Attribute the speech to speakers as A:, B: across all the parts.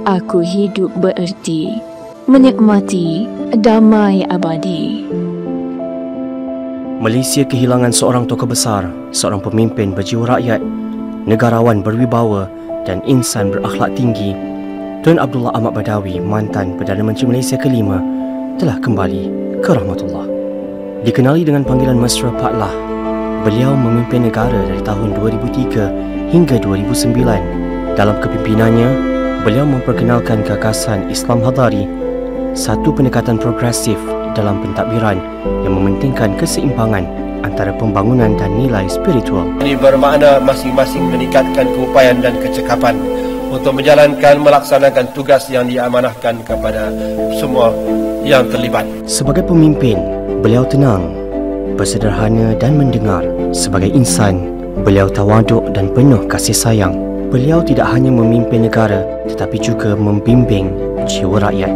A: Aku hidup bererti, menikmati damai abadi.
B: Malaysia kehilangan seorang tokoh besar, seorang pemimpin berjiwa rakyat, negarawan berwibawa dan insan berakhlak tinggi. Tun Abdullah Ahmad Badawi, mantan Perdana Menteri Malaysia kelima, telah kembali ke rahmatullah. Dikenali dengan panggilan mesra Pak Lah, beliau memimpin negara dari tahun 2003 hingga 2009. Dalam kepimpinannya, beliau memperkenalkan gagasan Islam Hadari, satu pendekatan progresif dalam pentadbiran yang mementingkan keseimbangan antara pembangunan dan nilai spiritual.
C: Ini bermakna masing-masing meningkatkan keupayaan dan kecekapan untuk melaksanakan tugas yang diamanahkan kepada semua yang terlibat.
B: Sebagai pemimpin, beliau tenang, bersederhana dan mendengar. Sebagai insan, beliau tawaduk dan penuh kasih sayang. Beliau tidak hanya memimpin negara tetapi juga membimbing jiwa rakyat.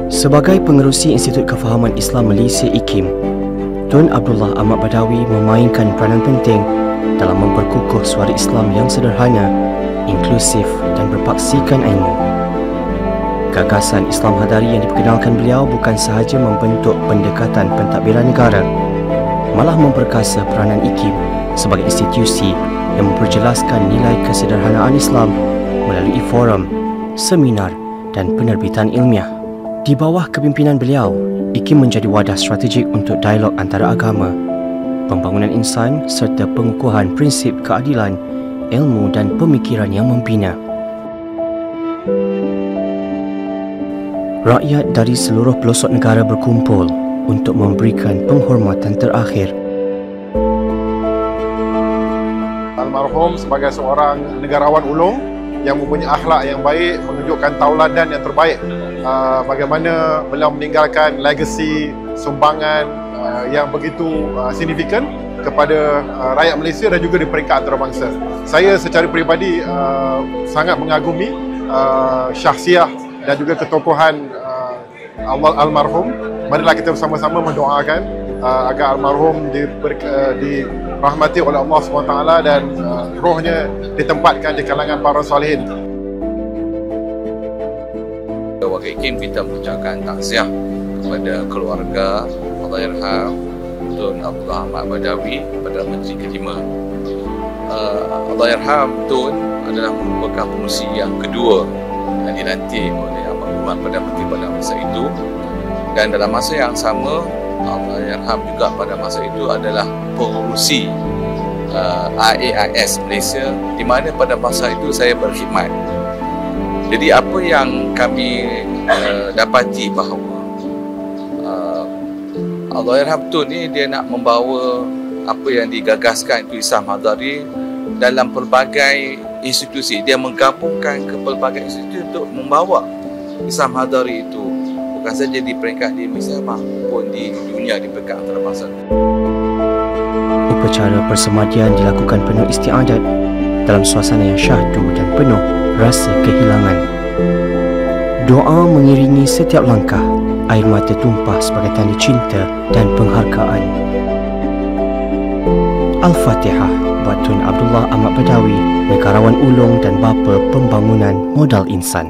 B: Sebagai pengerusi Institut Kefahaman Islam Malaysia IKIM, Tun Abdullah Ahmad Badawi memainkan peranan penting dalam memperkukuh suara Islam yang sederhana, inklusif dan berpaksikan ilmu. Gagasan Islam Hadari yang diperkenalkan beliau bukan sahaja membentuk pendekatan pentadbiran negara, malah memperkasa peranan IKIM sebagai institusi yang memperjelaskan nilai kesederhanaan Islam melalui forum, seminar dan penerbitan ilmiah. Di bawah kepimpinan beliau, IKIM menjadi wadah strategik untuk dialog antara agama, pembangunan insan serta pengukuhan prinsip keadilan, ilmu dan pemikiran yang membina. Rakyat dari seluruh pelosok negara berkumpul untuk memberikan penghormatan terakhir.
D: Almarhum sebagai seorang negarawan ulung yang mempunyai akhlak yang baik, menunjukkan tauladan yang terbaik. Bagaimana beliau meninggalkan legasi sumbangan yang begitu signifikan kepada rakyat Malaysia dan juga di peringkat antarabangsa. Saya secara peribadi sangat mengagumi syahsiah dan juga ketokohan almarhum. Marilah kita bersama-sama mendoakan agar almarhum dirahmati oleh Allah SWT dan rohnya ditempatkan di kalangan para salihin.
E: Wakil IKIM kita mengucapkan takziah kepada keluarga Allahyarham Tun Abdullah Ahmad Badawi, Perdana Menteri kelima. Allahyarham Tun adalah merupakan pengerusi yang kedua yang dilantik oleh Almarhum Perdana Menteri pada masa itu, dan dalam masa yang sama Allahyarham juga pada masa itu adalah pengerusi IAIS Malaysia, di mana pada masa itu saya berkhidmat. Jadi apa yang kami dapati bahawa Allahyarham Tun ni dia nak membawa apa yang digagaskan itu Islam Hadari dalam pelbagai institusi. Dia menggabungkan ke pelbagai institusi untuk membawa Islam Hadari itu bukan saja di peringkat di Malaysia maupun di dunia, di peringkat antarabangsa.
B: Upacara persemadian dilakukan penuh istiadat dalam suasana yang syahdu dan penuh rasa kehilangan. Doa mengiringi setiap langkah, air mata tumpah sebagai tanda cinta dan penghargaan. Al-Fatihah buat Tun Abdullah Ahmad Badawi, negarawan ulung dan bapa pembangunan modal insan.